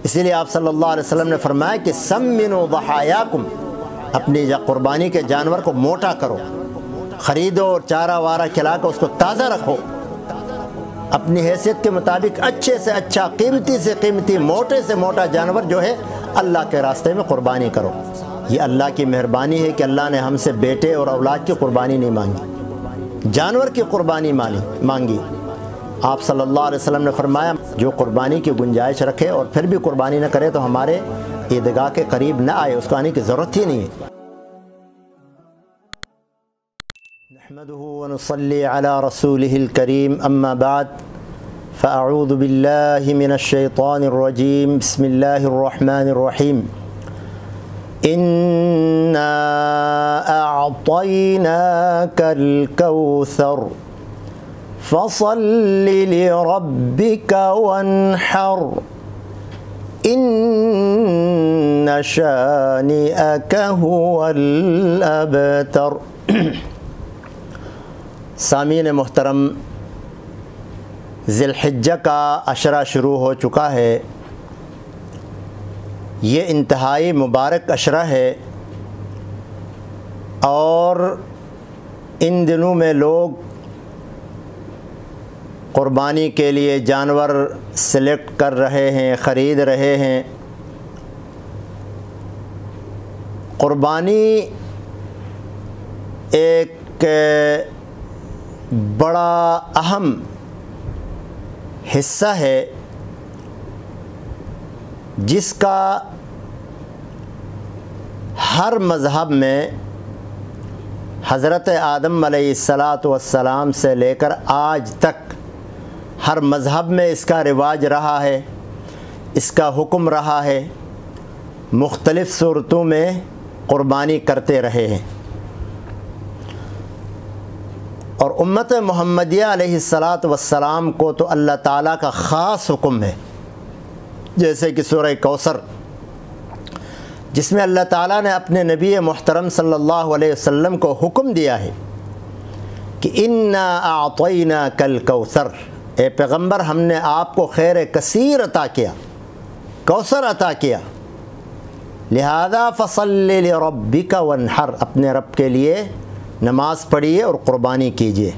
اسی لیے آپ صلی اللہ علیہ وسلم نے فرمایا کہ سمنوا ضحایاکم، اپنی قربانی کے جانور کو موٹا کرو، خریدو اور چارہ وارہ کھلا کر اس کو تازہ رکھو، اپنی حیثیت کے مطابق اچھے سے اچھا، قیمتی سے قیمتی، موٹے سے موٹا جانور جو ہے اللہ کے راستے میں قربانی کرو۔ یہ اللہ کی مہربانی ہے کہ اللہ نے ہم سے بیٹے اور اولاد کی قربانی نہیں مانگی، جانور کی قربانی مانگی۔ آپ صلی اللہ علیہ وسلم نے فرمایا جو قربانی کی گنجائش رکھے اور پھر بھی قربانی نہ کرے تو ہمارے عیدگاہ کے قریب نہ آئے، اس کو آنے کی ضرورت ہی نہیں ہے۔ نحمده ونصلي على رسوله الكريم أما بعد فأعوذ بالله من الشيطان الرجيم بسم الله الرحمن الرحيم إنا أعطيناك الكوثر فصل لربك وانحر إن شانئك هو الأبتر۔ سامعین محترم، ذی الحجہ کا عشرہ شروع ہو چکا ہے۔ یہ انتہائی مبارک عشرہ ہے اور ان دنوں میں لوگ قربانی کے لیے جانور سلیکٹ کر رہے ہیں، خرید رہے ہیں۔ قربانی ایک بڑا اہم حصہ ہے جس کا ہر مذہب میں حضرت آدم علیہ السلام سے لے کر آج تک ہر مذہب میں اس کا رواج رہا ہے، اس کا حکم رہا ہے، مختلف صورتوں میں قربانی کرتے رہے ہیں۔ اور امت محمدیہ علیہ السلام کو تو اللہ تعالیٰ کا خاص حکم ہے، جیسے کہ سورہ کوثر، جس میں اللہ تعالیٰ نے اپنے نبی محترم صلی اللہ علیہ وسلم کو حکم دیا ہے کہ انا اعطیناک الکوثر، اے پیغمبر ہم نے آپ کو خیر کثیر عطا کیا، کوثر عطا کیا، لہذا فصل لربک وانحر، اپنے رب کے لیے نماز پڑھیے اور قربانی کیجیے۔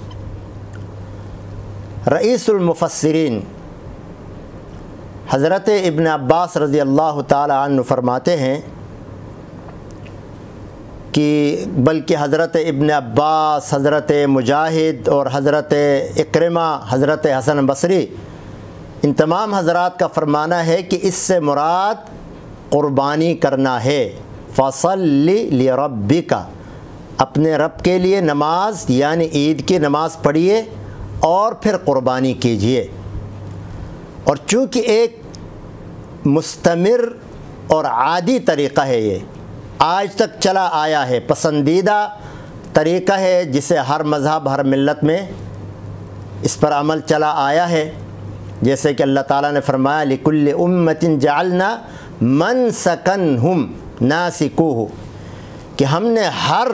رئیس المفسرین حضرت ابن عباس رضی اللہ تعالی عنہ فرماتے ہیں کہ بلکہ حضرت ابن عباس، حضرت مجاہد اور حضرت اکرمہ، حضرت حسن بصری، ان تمام حضرات کا فرمانا ہے کہ اس سے مراد قربانی کرنا ہے۔ فصل لربک، اپنے رب کے لیے نماز یعنی عید کی نماز پڑھیے اور پھر قربانی کیجیے۔ اور چونکہ ایک مستمر اور عادی طریقہ ہے، یہ آج تک چلا آیا ہے، پسندیدہ طریقہ ہے جسے ہر مذہب، ہر ملت میں اس پر عمل چلا آیا ہے، جیسے کہ اللہ تعالیٰ نے فرمایا لِكُلِّ أُمَّةٍ جَعَلْنَا مَنْسَكًا هُمْ نَاسِكُوهُ، کہ ہم نے ہر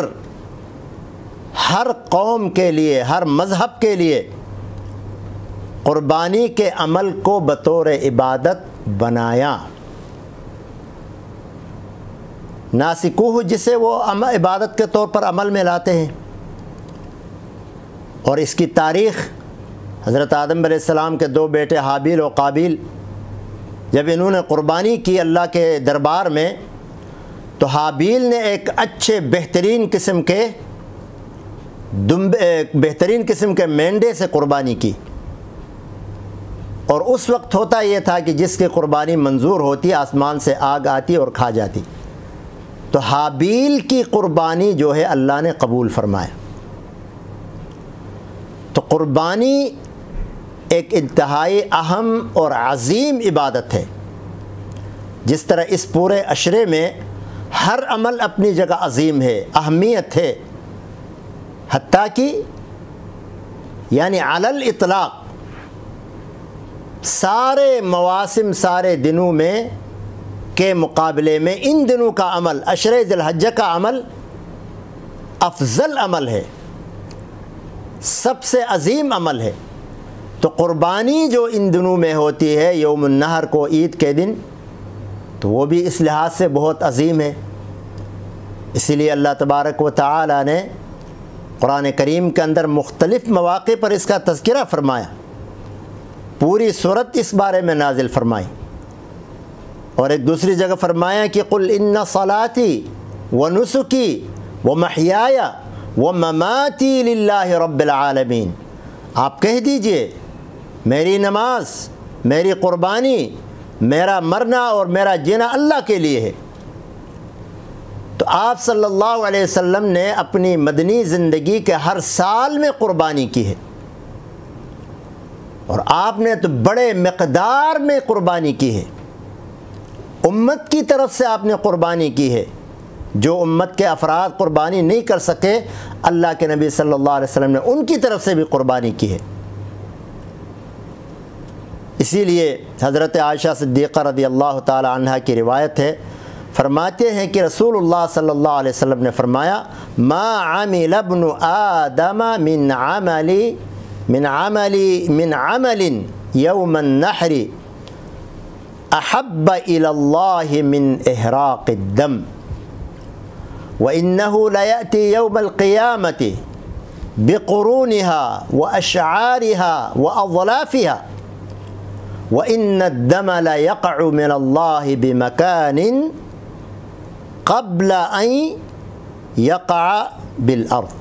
قوم کے لیے، ہر مذہب کے لیے قربانی کے عمل کو بطور عبادت بنایا۔ ناسکوہ جسے وہ عبادت کے طور پر عمل میں لاتے ہیں۔ اور اس کی تاریخ حضرت آدم علیہ السلام کے دو بیٹے حابیل و قابیل، جب انہوں نے قربانی کی اللہ کے دربار میں، تو حابیل نے ایک اچھے بہترین قسم کے مینڈے سے قربانی کی، اور اس وقت ہوتا یہ تھا کہ جس کی قربانی منظور ہوتی آسمان سے آگ آتی اور کھا جاتی، تو حابیل کی قربانی جو ہے اللہ نے قبول فرمایا۔ تو قربانی ایک انتہائی اہم اور عظیم عبادت ہے۔ جس طرح اس پورے عشرے میں ہر عمل اپنی جگہ عظیم ہے، اہمیت ہے، حتیٰ کہ یعنی علی الاطلاق سارے مواسم، سارے دنوں میں کے مقابلے میں ان دنوں کا عمل، عشرہ ذی الحجہ کا عمل افضل عمل ہے، سب سے عظیم عمل ہے۔ تو قربانی جو ان دنوں میں ہوتی ہے یوم النحر کو، عید کے دن، تو وہ بھی اس لحاظ سے بہت عظیم ہے۔ اسی لیے اللہ تبارک و تعالی نے قرآن کریم کے اندر مختلف مواقع پر اس کا تذکرہ فرمایا، پوری سورت اس بارے میں نازل فرمائی، اور ایک دوسری جگہ فرمایا کہ قل ان صلاتی و نسکی و محیای و مماتی للہ رب العالمین، آپ کہہ دیجئے میری نماز، میری قربانی، میرا مرنا اور میرا جینا اللہ کے لیے ہے۔ تو آپ صلی اللہ علیہ وسلم نے اپنی مدنی زندگی کے ہر سال میں قربانی کی ہے، اور آپ نے تو بڑے مقدار میں قربانی کی ہے، امت کی طرف سے آپ نے قربانی کی ہے۔ جو امت کے افراد قربانی نہیں کر سکے، اللہ کے نبی صلی اللہ علیہ وسلم نے ان کی طرف سے بھی قربانی کی ہے۔ اسی لیے حضرت عائشہ صدیقہ رضی اللہ تعالی عنہ کی روایت ہے، فرماتے ہیں کہ رسول اللہ صلی اللہ علیہ وسلم نے فرمایا ما عمل ابن آدم من عمل یوم النحر احب الى اللہ من احراق الدم وانه لیأتی یوم القیامت بقرونها واشعارها واظلافها وان الدم لیقع من اللہ بمکان قبل ان یقع بالارض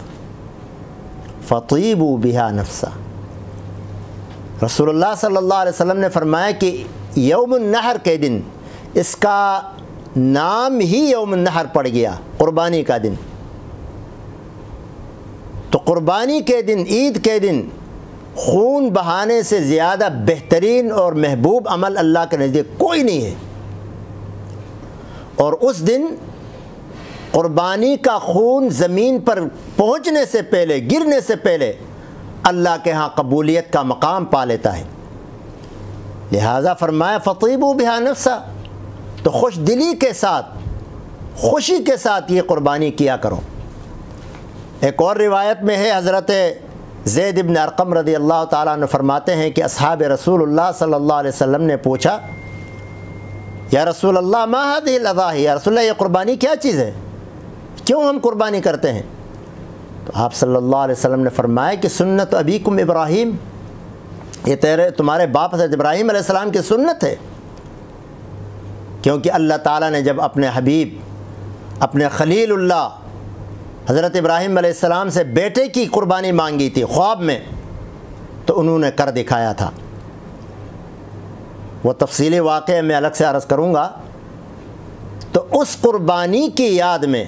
فطیبوا بها نفسا۔ رسول اللہ صلی اللہ علیہ وسلم نے فرمایا کہ یوم النحر کے دن، اس کا نام ہی یوم النحر پڑ گیا، قربانی کا دن، تو قربانی کے دن، عید کے دن خون بہانے سے زیادہ بہترین اور محبوب عمل اللہ کے نزدیک کوئی نہیں ہے۔ اور اس دن قربانی کا خون زمین پر پہنچنے سے پہلے، گرنے سے پہلے اللہ کے ہاں قبولیت کا مقام پا لیتا ہے۔ لہذا فرمایا فطیبوا بہا نفسا، تو خوش دلی کے ساتھ، خوشی کے ساتھ یہ قربانی کیا کرو۔ ایک اور روایت میں ہے، حضرت زید بن ارقم رضی اللہ تعالیٰ عنہ فرماتے ہیں کہ اصحاب رسول اللہ صلی اللہ علیہ وسلم نے پوچھا یا رسول اللہ ما هذه الاضاحی، یا رسول اللہ یہ قربانی کیا چیز ہے، کیوں ہم قربانی کرتے ہیں؟ تو آپ صلی اللہ علیہ وسلم نے فرمایا کہ سنت ابیکم ابراہیم، یہ تمہارے باپ حضرت ابراہیم علیہ السلام کی سنت ہے، کیونکہ اللہ تعالیٰ نے جب اپنے حبیب، اپنے خلیل اللہ حضرت ابراہیم علیہ السلام سے بیٹے کی قربانی مانگی تھی خواب میں، تو انہوں نے کر دکھایا تھا۔ وہ تفصیلی واقعہ میں الگ سے عرض کروں گا۔ تو اس قربانی کی یاد میں،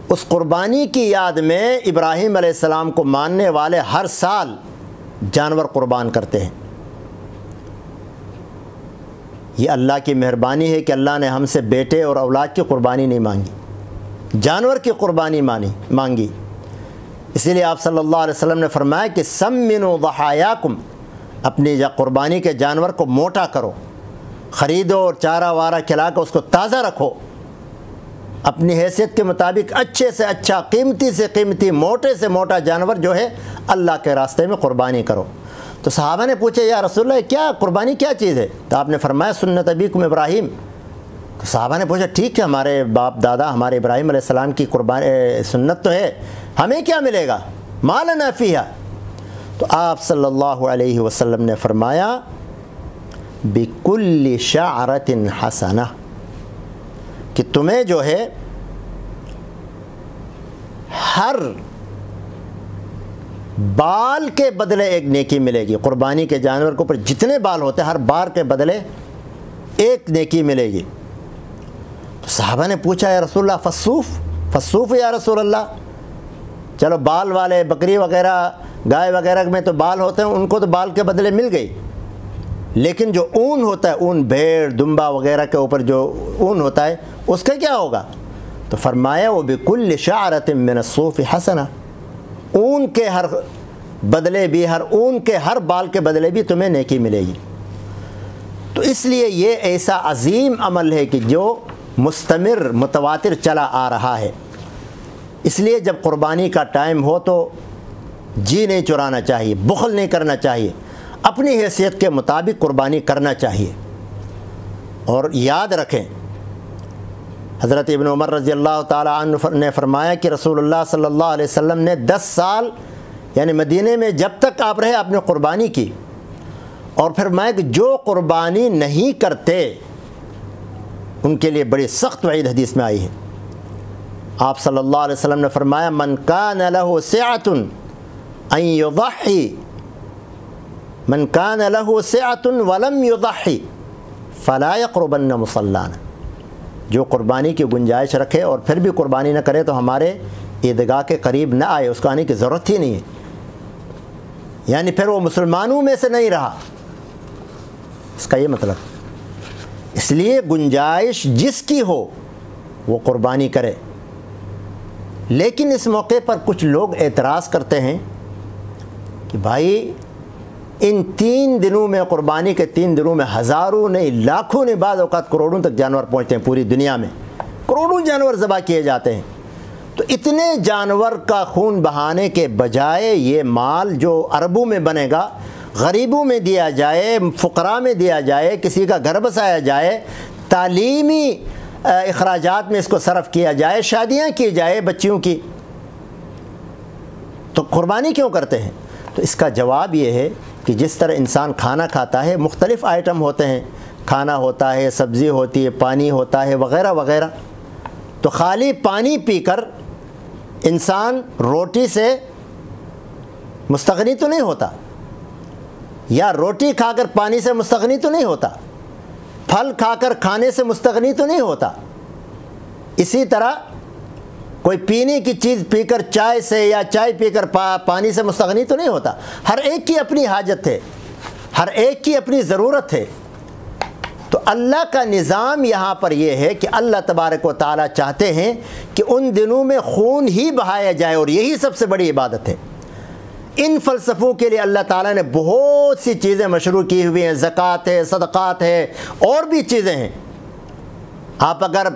اس قربانی کی یاد میں ابراہیم علیہ السلام کو ماننے والے ہر سال جانور قربان کرتے ہیں۔ یہ اللہ کی مہربانی ہے کہ اللہ نے ہم سے بیٹے اور اولاد کی قربانی نہیں مانگی، جانور کی قربانی مانگی۔ اسی لیے آپ صلی اللہ علیہ وسلم نے فرمایا کہ سمنوا ضحایاکم، اپنی قربانی کے جانور کو موٹا کرو، خریدو اور چارہ وارہ کھلا کر اس کو تازہ رکھو، اپنی حیثیت کے مطابق اچھے سے اچھا، قیمتی سے قیمتی، موٹے سے موٹا جانور جو ہے اللہ کے راستے میں قربانی کرو۔ تو صحابہ نے پوچھا یا رسول اللہ کیا قربانی کیا چیز ہے؟ تو آپ نے فرمایا سنت ابیکم ابراہیم۔ تو صحابہ نے پوچھا ٹھیک ہے، ہمارے باپ دادا ہمارے ابراہیم علیہ السلام کی قربانی سنت تو ہے، ہمیں کیا ملے گا؟ ما لنا فیہا۔ تو آپ صلی اللہ علیہ وسلم نے فرمایا بکل شعرۃ حسنہ، کہ تمہیں جو ہے ہر بال کے بدلے ایک نیکی ملے گی۔ قربانی کے جانور کے اوپر جتنے بال ہوتے ہیں ہر بال کے بدلے ایک نیکی ملے گی۔ تو صحابہ نے پوچھا یا رسول اللہ فصوف یا رسول اللہ، چلو بال والے بکری وغیرہ گائے وغیرہ میں تو بال ہوتے ہیں، ان کو تو بال کے بدلے مل گئی، لیکن جو اون ہوتا ہے، اون بھیڑ دمبا وغیرہ کے اوپر جو اون ہوتا ہے اس کا کیا ہوگا؟ تو فرمایا وہ بکل شعرۃ من الصوف حسنہ، اون کے ہر بدلے بھی، ہر اون کے ہر بال کے بدلے بھی تمہیں نیکی ملے گی۔ تو اس لیے یہ ایسا عظیم عمل ہے کہ جو مستمر متواتر چلا آ رہا ہے۔ اس لیے جب قربانی کا ٹائم ہو تو جی نہیں چرانا چاہیے، بخل نہیں کرنا چاہیے، اپنی حیثیت کے مطابق قربانی کرنا چاہیے۔ اور یاد رکھیں حضرت ابن عمر رضی اللہ تعالیٰ عنہ نے فرمایا کہ رسول اللہ صلی اللہ علیہ وسلم نے 10 سال یعنی مدینے میں جب تک آپ رہے آپ نے قربانی کی، اور فرمایا کہ جو قربانی نہیں کرتے ان کے لیے بڑی سخت وعید حدیث میں آئی ہے۔ آپ صلی اللہ علیہ وسلم نے فرمایا من کان لہ سعۃ ان یضحی من کان لہ سعۃ ولم یضحی فلا یقربن مصلانا، جو قربانی کی گنجائش رکھے اور پھر بھی قربانی نہ کرے تو ہمارے عیدگاہ کے قریب نہ آئے، اس کو آنے کی ضرورت ہی نہیں ہے، یعنی پھر وہ مسلمانوں میں سے نہیں رہا، اس کا یہ مطلب۔ اس لیے گنجائش جس کی ہو وہ قربانی کرے۔ لیکن اس موقع پر کچھ لوگ اعتراض کرتے ہیں کہ بھائی ان 3 دنوں میں قربانی کے 3 دنوں میں ہزاروں نہیں لاکھوں نہیں بعض اوقات کروڑوں تک جانور پہنچتے ہیں، پوری دنیا میں کروڑوں جانور ذبح کیے جاتے ہیں، تو اتنے جانور کا خون بہانے کے بجائے یہ مال جو اربوں میں بنے گا غریبوں میں دیا جائے، فقراء میں دیا جائے، کسی کا گھر بسایا جائے، تعلیمی اخراجات میں اس کو صرف کیا جائے، شادیاں کی جائے بچیوں کی، تو قربانی کیوں کرتے ہیں؟ تو اس کا جواب یہ ہے کہ جس طرح انسان کھانا کھاتا ہے مختلف آئٹم ہوتے ہیں، کھانا ہوتا ہے، سبزی ہوتی ہے، پانی ہوتا ہے، وغیرہ وغیرہ، تو خالی پانی پی کر انسان روٹی سے مستغنی تو نہیں ہوتا، یا روٹی کھا کر پانی سے مستغنی تو نہیں ہوتا، پھل کھا کر کھانے سے مستغنی تو نہیں ہوتا، اسی طرح کوئی پینے کی چیز پی کر چائے سے یا چائے پی کر پانی سے مستغنی تو نہیں ہوتا، ہر ایک کی اپنی حاجت ہے، ہر ایک کی اپنی ضرورت ہے۔ تو اللہ کا نظام یہاں پر یہ ہے کہ اللہ تبارک و تعالیٰ چاہتے ہیں کہ ان دنوں میں خون ہی بہایا جائے، اور یہی سب سے بڑی عبادت ہے۔ ان فلسفوں کے لیے اللہ تعالیٰ نے بہت سی چیزیں مشروع کی ہوئی ہیں، زکوٰۃ ہے، صدقات ہے، اور بھی چیزیں ہیں۔ آپ اگر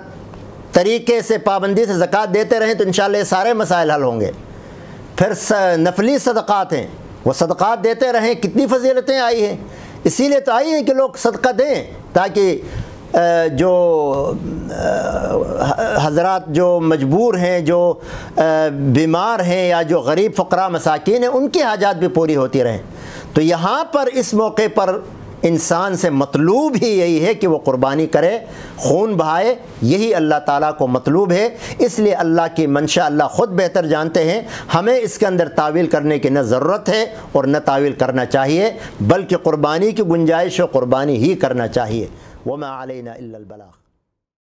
طریقے سے پابندی سے زکوٰۃ دیتے رہیں تو انشاءاللہ یہ سارے مسائل حل ہوں گے۔ پھر نفلی صدقات ہیں، وہ صدقات دیتے رہیں، کتنی فضیلتیں آئی ہیں، اسی لیے تو آئی ہیں کہ لوگ صدقہ دیں، تاکہ جو حضرات جو مجبور ہیں، جو بیمار ہیں، یا جو غریب فقراء مساکین ہیں، ان کی حاجات بھی پوری ہوتی رہیں۔ تو یہاں پر اس موقع پر انسان سے مطلوب ہی یہی ہے کہ وہ قربانی کرے، خون بہائے، یہی اللہ تعالیٰ کو مطلوب ہے۔ اس لیے اللہ کی منشا اللہ خود بہتر جانتے ہیں، ہمیں اس کے اندر تعویل کرنے کی نہ ضرورت ہے اور نہ تعویل کرنا چاہیے، بلکہ قربانی کی گنجائش ہو قربانی ہی کرنا چاہیے۔ وما علینا الا البلاغ۔